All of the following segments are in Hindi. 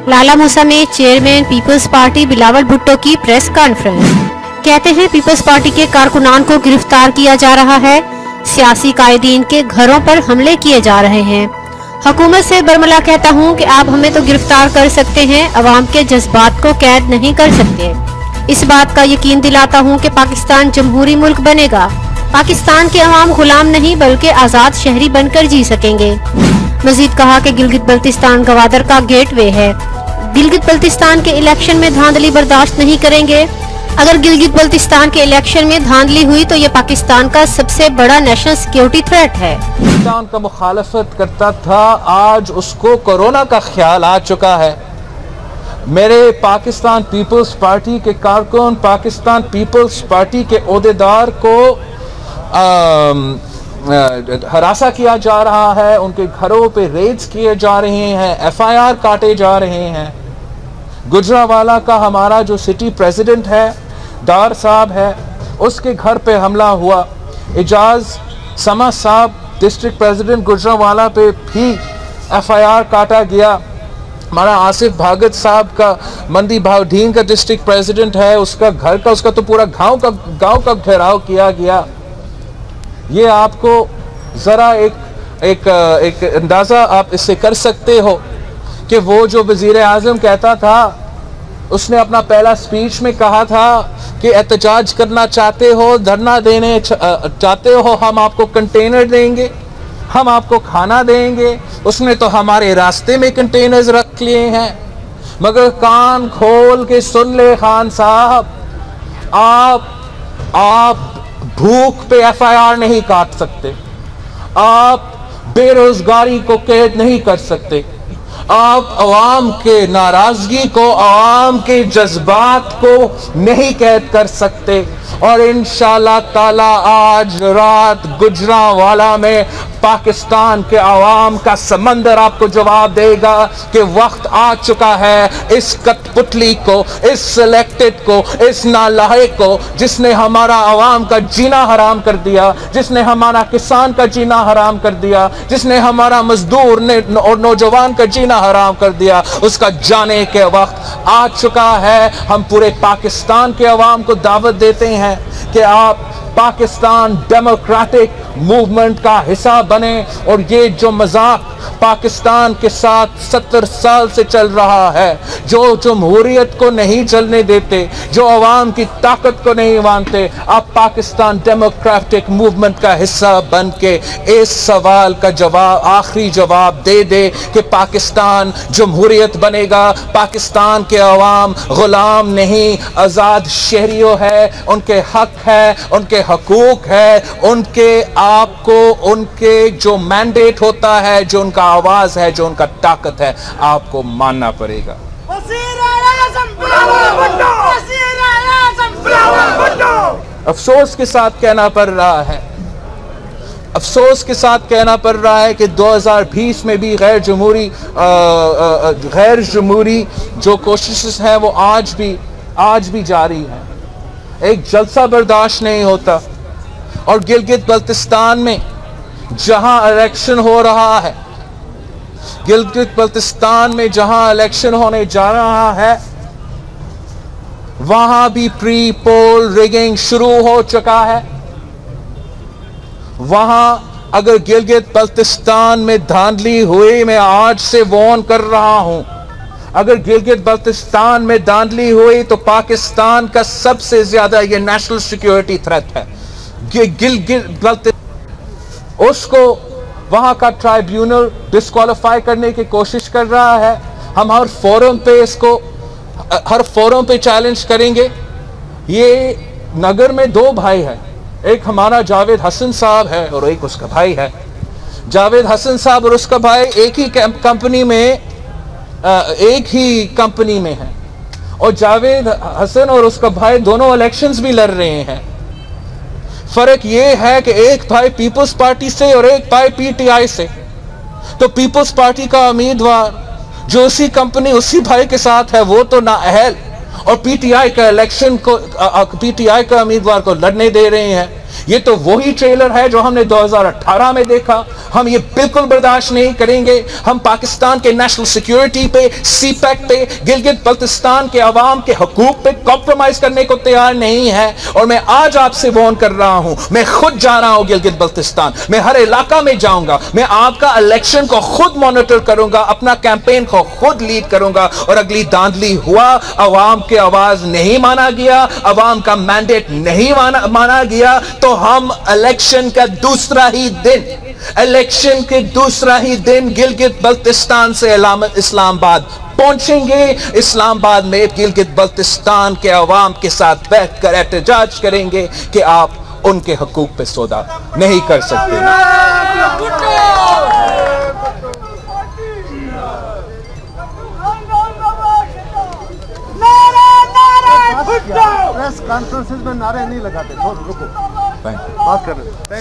लाला मूसा में चेयरमैन पीपल्स पार्टी बिलावल भुट्टो की प्रेस कॉन्फ्रेंस। कहते हैं पीपल्स पार्टी के कारकुनान को गिरफ्तार किया जा रहा है, सियासी कायदीन के घरों पर हमले किए जा रहे हैं। हुकूमत से बरमला कहता हूं कि आप हमें तो गिरफ्तार कर सकते हैं, अवाम के जज्बात को कैद नहीं कर सकते। इस बात का यकीन दिलाता हूं कि पाकिस्तान जमहूरी मुल्क बनेगा। पाकिस्तान के अवाम गुलाम नहीं बल्कि आज़ाद शहरी बनकर जी सकेंगे। मजीद कहा कि गिलगित बल्तिस्तान गवादर का गेटवे है। गिलगित बल्तिस्तान के इलेक्शन में धांधली बर्दाश्त नहीं करेंगे। अगर गिलगित बल्तिस्तान के इलेक्शन में धांधली हुई तो ये पाकिस्तान का सबसे बड़ा नेशनल सिक्योरिटी थ्रेट है। पाकिस्तान का मुखालफत करता था, आज उसको कोरोना का ख्याल आ चुका है। मेरे पाकिस्तान पीपल्स पार्टी के कारकुन, पाकिस्तान पीपल्स पार्टी के ओहदेदार को हरासा किया जा रहा है, उनके घरों पे रेड्स किए जा रहे हैं, FIR काटे जा रहे हैं। गुजरावाला का हमारा जो सिटी प्रेसिडेंट है, डार साहब है, उसके घर पे हमला हुआ। इजाज समा साहब डिस्ट्रिक्ट प्रेसिडेंट गुजरावाला पे भी FIR काटा गया। हमारा आसिफ भागत साहब का मंदी भावडीन का डिस्ट्रिक्ट प्रेसिडेंट है, उसका घर का, उसका तो पूरा गांव का घेराव किया गया। ये आपको ज़रा एक अंदाज़ा आप इससे कर सकते हो कि वो जो वज़ीर आज़म कहता था, उसने अपना पहला स्पीच में कहा था कि एहतजाज करना चाहते हो, धरना देने चाहते हो, हम आपको कंटेनर देंगे, हम आपको खाना देंगे। उसने तो हमारे रास्ते में कंटेनर्स रख लिए हैं। मगर कान खोल के सुन ले खान साहब, आप भूख पे FIR नहीं काट सकते, आप बेरोजगारी को कैद नहीं कर सकते, आप अवाम के नाराजगी को, अवाम के जज्बात को नहीं कैद कर सकते। और इंशाअल्लाह ताला आज रात गुजरावाला में पाकिस्तान के अवाम का समंदर आपको जवाब देगा कि वक्त आ चुका है इस कठपुतली को, इस सिलेक्टेड को, इस नालायक को, जिसने हमारा अवाम का जीना हराम कर दिया, जिसने हमारा किसान का जीना हराम कर दिया, जिसने हमारा मजदूर ने और नौजवान का जीना हराम कर दिया, उसका जाने के वक्त आ चुका है। हम पूरे पाकिस्तान के अवाम को दावत देते हैं कि आप पाकिस्तान डेमोक्रेटिक मूवमेंट का हिस्सा बने। और ये जो मजाक पाकिस्तान के साथ 70 साल से चल रहा है, जो जमहूरियत को नहीं चलने देते, जो अवाम की ताकत को नहीं मानते, आप पाकिस्तान डेमोक्रेटिक मूवमेंट का हिस्सा बन के इस सवाल का जवाब, आखिरी जवाब दे दे कि पाकिस्तान जमहूरियत बनेगा। पाकिस्तान के अवाम गुलाम नहीं, आज़ाद शहरियों है, उनके हक है, उनके हकूक है, उनके आपको उनके जो मैंडेट होता है, जो उनका आवाज है, जो उनका ताकत है, आपको मानना पड़ेगा। अफसोस के साथ कहना पड़ रहा है, अफसोस के साथ कहना पड़ रहा है कि 2020 में भी गैर जमहूरी जो कोशिशें हैं वो आज भी जारी हैं। एक जलसा बर्दाश्त नहीं होता। और गिलगित बल्तिस्तान में जहां इलेक्शन हो रहा है, गिलगित बल्तिस्तान में जहां इलेक्शन होने जा रहा है, वहां भी प्री पोल रिगिंग शुरू हो चुका है। वहां अगर गिलगित बल्तिस्तान में धांधली हुई, मैं आज से वार्न कर रहा हूं, अगर गिलगित बल्तिस्तान में धांधली हुई तो पाकिस्तान का सबसे ज्यादा ये नेशनल सिक्योरिटी थ्रेट है। गिलगित बल्तिस्तान उसको वहां का ट्राइब्यूनल डिस्क्वालीफाई करने की कोशिश कर रहा है। हम हर फोरम पे चैलेंज करेंगे। ये नगर में 2 भाई हैं, एक हमारा जावेद हसन साहब है और एक उसका भाई है। जावेद हसन साहब और उसका भाई एक ही कंपनी में है और जावेद हसन और उसका भाई दोनों इलेक्शंस भी लड़ रहे हैं। फर्क ये है कि एक भाई पीपल्स पार्टी से और एक भाई PTI से। तो पीपल्स पार्टी का उम्मीदवार जो उसी कंपनी उसी भाई के साथ है वो तो नाअहल, और PTI का इलेक्शन को PTI का उम्मीदवार को लड़ने दे रहे हैं। ये तो वही ट्रेलर है जो हमने 2018 में देखा। हम ये बिल्कुल बर्दाश्त नहीं करेंगे। हम पाकिस्तान के नेशनल सिक्योरिटी पे, सीपैक पे, गिलगित बल्तिस्तान के अवाम के हकूक पे कॉम्प्रोमाइज करने को तैयार नहीं है। और मैं आज आपसे वार्न कर रहा हूं, मैं खुद जा रहा हूं गिलगित बल्तिस्तान, मैं हर इलाका में जाऊंगा, मैं आपका इलेक्शन को खुद मॉनिटर करूंगा, अपना कैंपेन को खुद लीड करूंगा। और अगली धांधली हुआ, अवाम की आवाज नहीं माना गया, अवाम का मैंडेट नहीं माना गया, तो हम इलेक्शन के दूसरा ही दिन गिलगित बल्तिस्तान से इस्लामाबाद पहुंचेंगे। इस्लामाबाद में गिलगित बल्तिस्तान के अवाम के साथ बैठकर एहतजाज करेंगे कि आप उनके हकूक पे सौदा नहीं कर सकते। प्रेस कॉन्फ्रेंसेस में नारे नहीं लगाते, रुको बात कर रहे।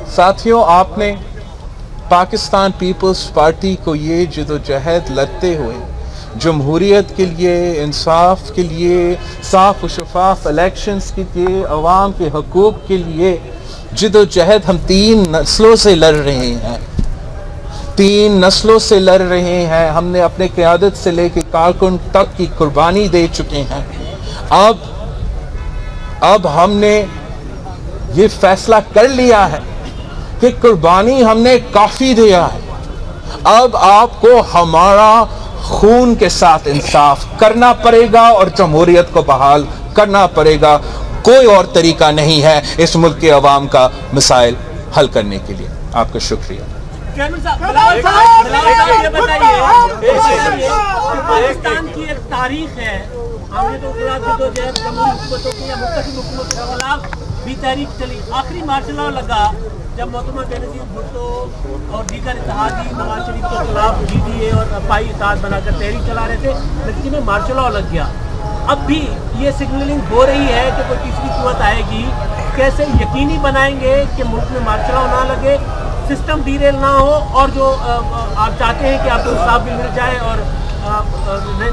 साथियों, आपने पाकिस्तान पीपल्स पार्टी को ये जदोजहद लड़ते हुए जमहूरियत के लिए, इंसाफ के लिए, साफ और शफाफ इलेक्शंस के लिए, अवाम के हकूक के लिए जदोजहद हम 3 नस्लों से लड़ रहे हैं। 3 नस्लों से लड़ रहे हैं। हमने अपने क़यादत से लेकर कारकुन तक की कुर्बानी दे चुके हैं। अब हमने ये फैसला कर लिया है कि कुर्बानी हमने काफ़ी दिया है। अब आपको हमारा खून के साथ इंसाफ करना पड़ेगा और जमहूरियत को बहाल करना पड़ेगा। कोई और तरीका नहीं है इस मुल्क के अवाम का मसाइल हल करने के लिए। आपका शुक्रिया। पाकिस्तान की एक तारीख है, हमने तो भी तारीख चली। आखिरी मार्शल लॉ लगा जब मोहतरमा बेनज़ीर भुट्टो और दीगर इत्तेहादी नवाज शरीफ के खिलाफ GDA और पाई इत्तेहाद बनाकर तहरीक चला रहे थे, लेकिन में मार्शल लॉ लग गया। अब भी ये सिग्नलिंग हो रही है कि कोई तीसरी कुव्वत आएगी। कैसे यकीनी बनाएंगे कि मुल्क में मार्शल लॉ ना लगे, सिस्टम डीरेल ना हो, और जो आप चाहते हैं कि आपको इंसाफ भी मिल जाए और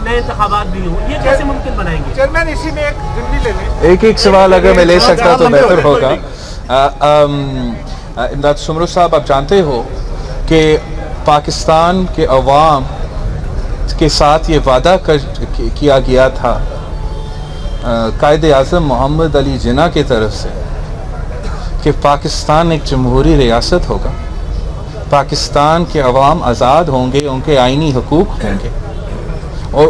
नए इंतखाबात भी हो, ये कैसे मुमकिन बनाएंगे? चेयरमैन, इसी में एक गिनती ले लें। एक सवाल अगर मैं ले सकता तो बेहतर होगा। इमदाद सुमरू साहब, आप जानते हो कि पाकिस्तान के अवाम के साथ ये वादा किया गया था कायदे आज़म मोहम्मद अली जिन्ना की तरफ से कि पाकिस्तान एक जमहूरी रियासत होगा, पाकिस्तान के अवाम आज़ाद होंगे, उनके आइनी हकूक़ होंगे, और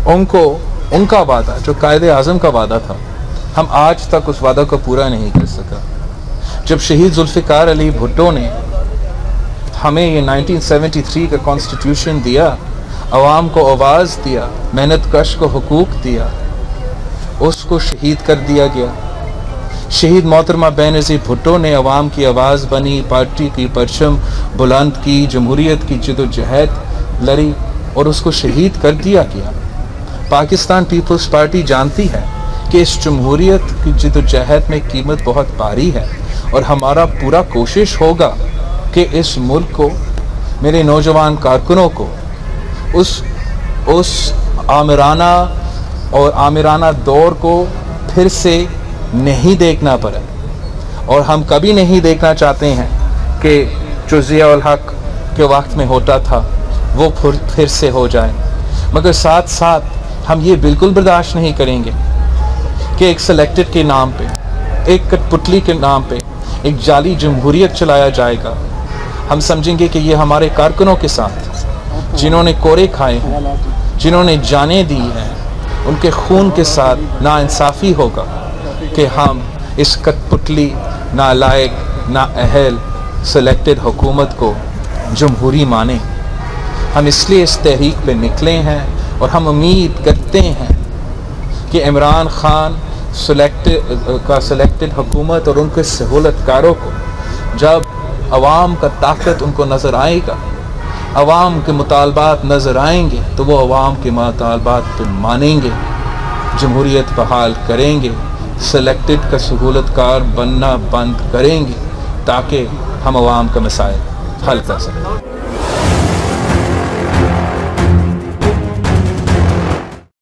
उनको उनका वादा जो कायदे आज़म का वादा था, हम आज तक उस वादा को पूरा नहीं कर सका। जब शहीद जुल्फ़िकार अली भुट्टो ने हमें ये 1973 का कॉन्स्टिट्यूशन दिया, अवाम को आवाज़ दिया, मेहनत कश को हुकूक दिया, उसको शहीद कर दिया गया। शहीद मोहतरमा बेनज़ीर भुट्टो ने अवाम की आवाज़ बनी, पार्टी की परचम बुलंद की, जमहूरियत की जदोजहद लड़ी और उसको शहीद कर दिया गया। पाकिस्तान पीपल्स पार्टी जानती है कि इस जमहूरियत की जदोजहद में कीमत बहुत भारी है, और हमारा पूरा कोशिश होगा कि इस मुल्क को, मेरे नौजवान कारकुनों को उस आमिराना दौर को फिर से नहीं देखना पड़े। और हम कभी नहीं देखना चाहते हैं कि जो ज़िया-उल हक के वक्त में होता था वो फिर से हो जाए। मगर साथ साथ हम ये बिल्कुल बर्दाश्त नहीं करेंगे कि एक सिलेक्टेड के नाम पे, एक कठपुतली के नाम पे एक जाली जमहूरियत चलाया जाएगा। हम समझेंगे कि ये हमारे कारकुनों के साथ, जिन्होंने कोरे खाए हैं, जिन्होंने जानें दी हैं, उनके खून के साथ नाइंसाफ़ी होगा कि हम इस कठपुतली, नालायक, नाअहल सिलेक्टेड हुकूमत को जमहूरी माने। हम इसलिए इस तहरीक पे निकले हैं और हम उम्मीद करते हैं कि इमरान खान सिलेक्टेड हुकूमत और उनके सहूलतकारों को, जब अवाम का ताकत उनको नज़र आएगा, अवाम के मुतालबात नज़र आएंगे, तो वो अवाम के मुतालबात पे मानेंगे, जमहूरियत बहाल करेंगे, सिलेक्टेड का सहूलतकार बनना बंद करेंगे, ताकि हम अवाम का मसाइल हल कर सकें।